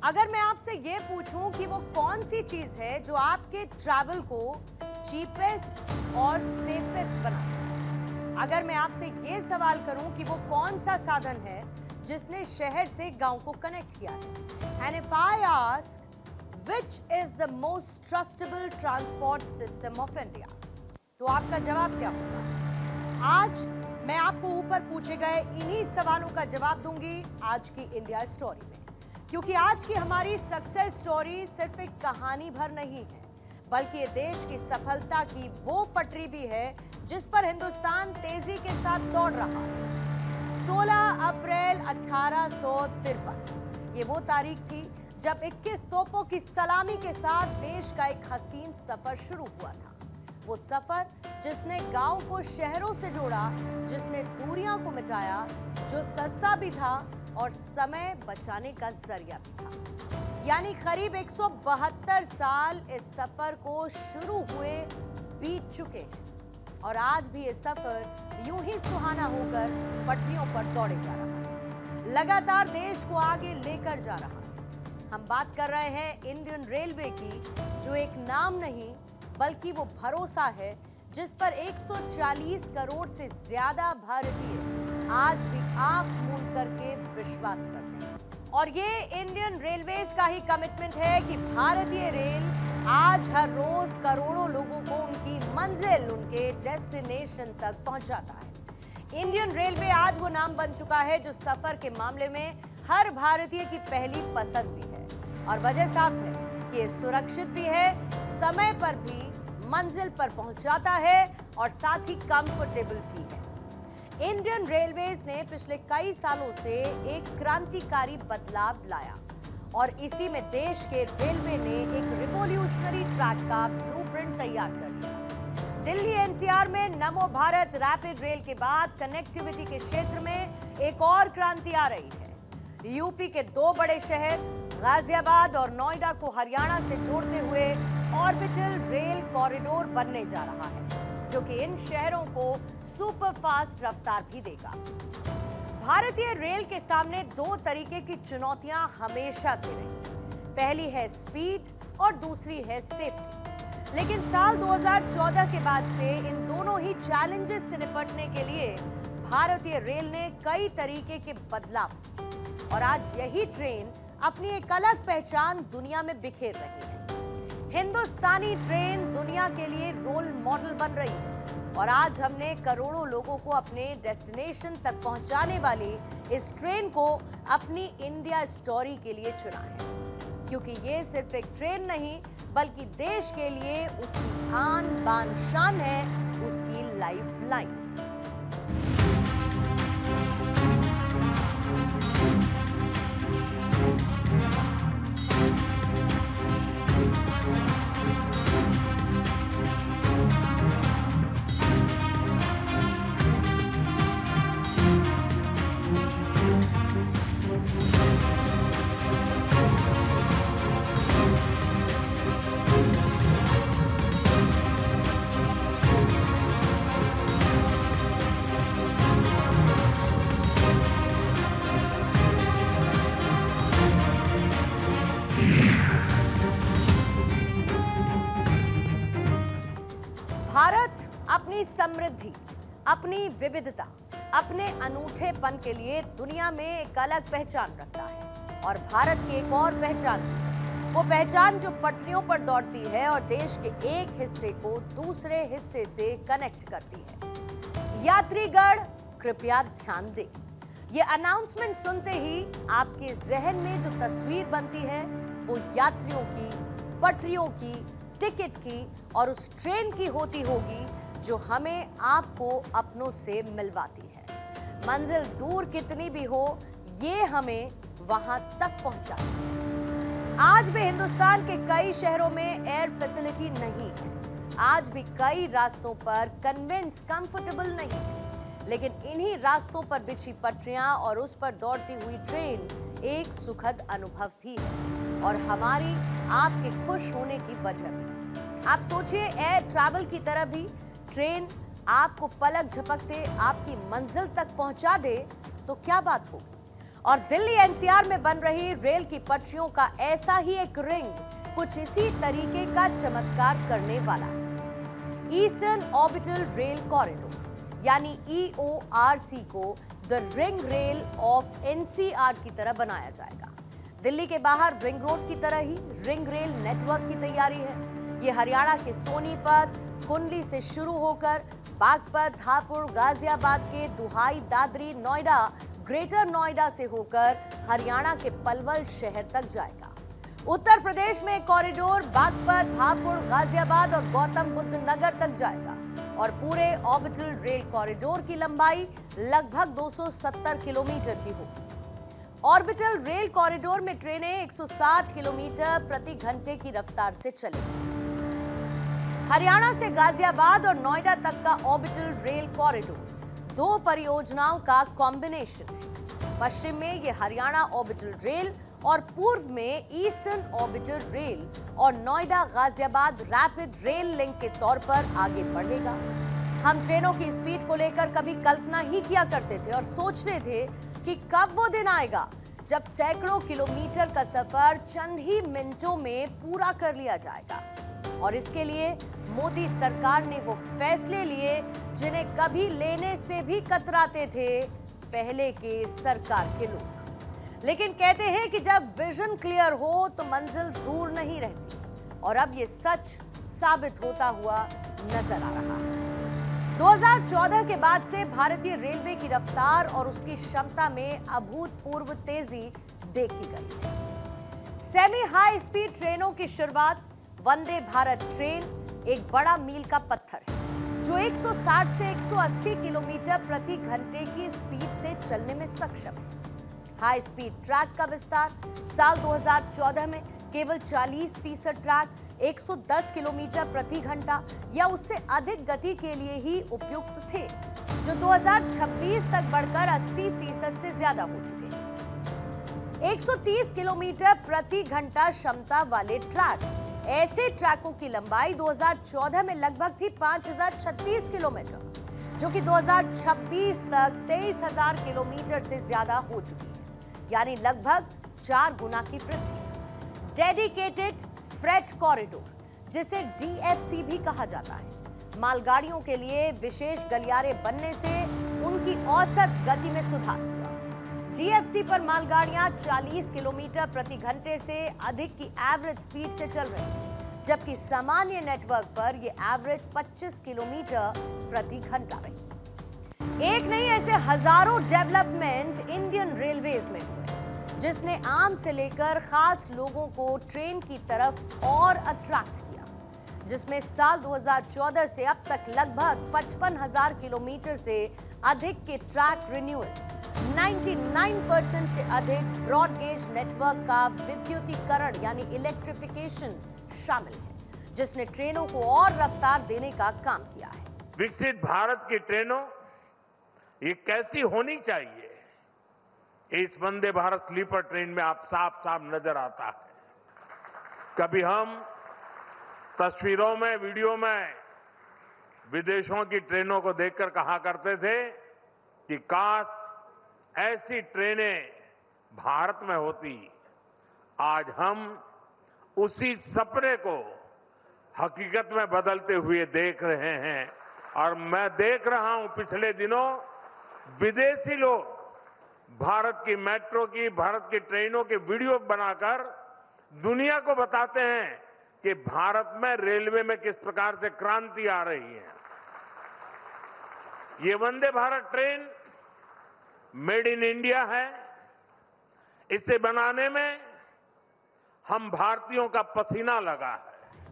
अगर मैं आपसे ये पूछूं कि वो कौन सी चीज है जो आपके ट्रैवल को चीपेस्ट और सेफेस्ट बनाती है, अगर मैं आपसे ये सवाल करूं कि वो कौन सा साधन है जिसने शहर से गांव को कनेक्ट किया है, and if I ask which is the most trustable transport system of India, तो आपका जवाब क्या होगा? आज मैं आपको ऊपर पूछे गए इन्हीं सवालों का जवाब दूंगी आज की इंडिया स्टोरी में, क्योंकि आज की हमारी सक्सेस स्टोरी सिर्फ एक कहानी भर नहीं है, बल्कि ये देश की सफलता की वो पटरी भी है जिस पर हिंदुस्तान तेजी के साथ दौड़ रहा है। 16 अप्रैल 1853 ये वो तारीख थी जब 21 तोपों की सलामी के साथ देश का एक हसीन सफर शुरू हुआ था। वो सफर जिसने गांव को शहरों से जोड़ा, जिसने दूरियां को मिटाया, जो सस्ता भी था और समय बचाने का जरिया भी था। यानी करीब 172 साल इस सफर को शुरू हुए बीत चुके हैं और आज भी ये सफर यूं ही सुहाना होकर पटरियों पर दौड़े जा रहा है, लगातार देश को आगे लेकर जा रहा है। हम बात कर रहे हैं इंडियन रेलवे की, जो एक नाम नहीं बल्कि वो भरोसा है जिस पर 140 करोड़ से ज्यादा भारतीय आज भी आंख मूंद करके विश्वास करते हैं। और ये इंडियन रेलवेज का ही कमिटमेंट है कि भारतीय रेल आज हर रोज करोड़ों लोगों को उनकी मंजिल, उनके डेस्टिनेशन तक पहुंचाता है। इंडियन रेलवे आज वो नाम बन चुका है जो सफर के मामले में हर भारतीय की पहली पसंद भी है, और वजह साफ है कि ये सुरक्षित भी है, समय पर भी मंजिल पर पहुंचाता है और साथ ही कंफर्टेबल भी है। इंडियन रेलवेज ने पिछले कई सालों से एक क्रांतिकारी बदलाव लाया और इसी में देश के रेलवे ने एक रिवॉल्यूशनरी ट्रैक का ब्लूप्रिंट तैयार कर दिया। दिल्ली एनसीआर में नमो भारत रैपिड रेल के बाद कनेक्टिविटी के क्षेत्र में एक और क्रांति आ रही है। यूपी के दो बड़े शहर गाजियाबाद और नोएडा को हरियाणा से जोड़ते हुए ऑर्बिटल रेल कॉरिडोर बनने जा रहा है, जो कि इन शहरों को सुपरफास्ट रफ्तार भी देगा। भारतीय रेल के सामने दो तरीके की चुनौतियां हमेशा से रही, पहली है स्पीड और दूसरी है सेफ्टी। लेकिन साल 2014 के बाद से इन दोनों ही चैलेंजेस से निपटने के लिए भारतीय रेल ने कई तरीके के बदलाव किए और आज यही ट्रेन अपनी एक अलग पहचान दुनिया में बिखेर रही है। हिंदुस्तानी ट्रेन दुनिया के लिए रोल मॉडल बन रही है और आज हमने करोड़ों लोगों को अपने डेस्टिनेशन तक पहुंचाने वाली इस ट्रेन को अपनी इंडिया स्टोरी के लिए चुना है, क्योंकि ये सिर्फ एक ट्रेन नहीं बल्कि देश के लिए उसकी आन बान शान है, उसकी लाइफ लाइन। भारत अपनी समृद्धि, अपनी विविधता, अपने अनूठेपन के लिए दुनिया में एक अलग पहचान रखता है और भारत की एक और पहचान, वो पहचान जो पटरियों पर दौड़ती है और देश के एक हिस्से को दूसरे हिस्से से कनेक्ट करती है। यात्रीगण कृपया ध्यान दें, ये अनाउंसमेंट सुनते ही आपके जहन में जो तस्वीर बनती है वो यात्रियों की, पटरियों की, टिकट की और उस ट्रेन की होती होगी जो हमें आपको अपनों से मिलवाती है। मंजिल दूर कितनी भी हो, ये हमें वहां तक पहुंचाती है। आज भी हिंदुस्तान के कई शहरों में एयर फैसिलिटी नहीं है, आज भी कई रास्तों पर कन्वेंस कंफर्टेबल नहीं है, लेकिन इन्हीं रास्तों पर बिछी पटरियां और उस पर दौड़ती हुई ट्रेन एक सुखद अनुभव भी है और हमारी आपके खुश होने की वजह भी। आप सोचिए, एयर ट्रैवल की तरह भी ट्रेन आपको पलक झपकते आपकी मंजिल तक पहुंचा दे तो क्या बात होगी। और दिल्ली एनसीआर में बन रही रेल की पटरियों का ऐसा ही एक रिंग कुछ इसी तरीके का चमत्कार करने वाला है। ईस्टर्न ऑर्बिटल रेल कॉरिडोर यानी EORC को the ring rail of NCR की तरह बनाया जाएगा। दिल्ली के बाहर रिंग रोड की तरह ही रिंग रेल नेटवर्क की तैयारी है। ये हरियाणा के सोनीपत, कुंडली से शुरू होकर बागपत, हापुड़, गाजियाबाद के दुहाई, दादरी, नोएडा, ग्रेटर नोएडा से होकर हरियाणा के पलवल शहर तक जाएगा। उत्तर प्रदेश में कॉरिडोर बागपत, हापुड़, गाजियाबाद और गौतम बुद्ध नगर तक जाएगा और पूरे ऑर्बिटल रेल कॉरिडोर की लंबाई लगभग 270 किलोमीटर की होगी। ऑर्बिटल रेल कॉरिडोर में ट्रेनें 160 किलोमीटर प्रति घंटे की रफ्तार से चलेंगी। हरियाणा से गाजियाबाद और नोएडा तक का ऑर्बिटल रेल कॉरिडोर दो परियोजनाओं का कॉम्बिनेशन है। पश्चिम में ये हरियाणा ऑर्बिटल रेल और पूर्व में ईस्टर्न ऑर्बिटल रेल और Noida Ghaziabad rapid rail link के तौर पर आगे बढ़ेगा। हम ट्रेनों की स्पीड को लेकर कभी कल्पना ही किया करते थे और सोचते थे कि कब वो दिन आएगा जब सैकड़ों किलोमीटर का सफर चंद ही मिनटों में पूरा कर लिया जाएगा। और इसके लिए मोदी सरकार ने वो फैसले लिए जिन्हें कभी लेने से भी कतराते थे पहले के सरकार के लोग। लेकिन कहते हैं कि जब विजन क्लियर हो तो मंजिल दूर नहीं रहती, और अब ये सच साबित होता हुआ नजर आ रहा है। 2014 के बाद से भारतीय रेलवे की रफ्तार और उसकी क्षमता में अभूतपूर्व तेजी देखी गई है। सेमी हाई स्पीड ट्रेनों की शुरुआत वंदे भारत ट्रेन एक बड़ा मील का पत्थर है जो 160 से 180 किलोमीटर प्रति घंटे की स्पीड से चलने में सक्षम है। हाई स्पीड ट्रैक का विस्तार साल 2014 में केवल 40% ट्रैक 110 किलोमीटर प्रति घंटा या उससे अधिक गति के लिए ही उपयुक्त थे, जो 2026 तक बढ़कर 80% से ज्यादा हो चुके हैं। 130 किलोमीटर प्रति घंटा क्षमता वाले ट्रैक, ऐसे ट्रैकों की लंबाई 2014 में लगभग थी 5036 किलोमीटर, जो कि 2026 तक 23,000 किलोमीटर से ज्यादा हो चुकी है, यानी लगभग 4 गुना की वृद्धि। डेडिकेटेड फ्रेट कॉरिडोर, जिसे DFC भी कहा जाता है, मालगाड़ियों के लिए विशेष गलियारे बनने से उनकी औसत गति में सुधार हुआ। DFC पर मालगाड़ियां 40 किलोमीटर प्रति घंटे से अधिक की एवरेज स्पीड से चल रही हैं, जबकि सामान्य नेटवर्क पर यह एवरेज 25 किलोमीटर प्रति घंटा रही। एक नहीं, ऐसे हजारों डेवलपमेंट इंडियन रेलवेज में हुए जिसने आम से लेकर खास लोगों को ट्रेन की तरफ और अट्रैक्ट किया, जिसमें साल 2014 से अब तक लगभग 55,000 किलोमीटर से अधिक के ट्रैक रिन्यूअल, 99% से अधिक ब्रॉड गेज नेटवर्क का विद्युतीकरण यानी इलेक्ट्रिफिकेशन शामिल है, जिसने ट्रेनों को और रफ्तार देने का काम किया है। विकसित भारत की ट्रेनों ये कैसी होनी चाहिए, इस वंदे भारत स्लीपर ट्रेन में आप साफ साफ नजर आता है। कभी हम तस्वीरों में, वीडियो में विदेशों की ट्रेनों को देखकर कहा करते थे कि काश ऐसी ट्रेनें भारत में होती। आज हम उसी सपने को हकीकत में बदलते हुए देख रहे हैं, और मैं देख रहा हूं पिछले दिनों विदेशी लोग भारत की मेट्रो की, भारत की ट्रेनों के वीडियो बनाकर दुनिया को बताते हैं कि भारत में रेलवे में किस प्रकार से क्रांति आ रही है। ये Vande Bharat train made in India है। इसे बनाने में हम भारतीयों का पसीना लगा है।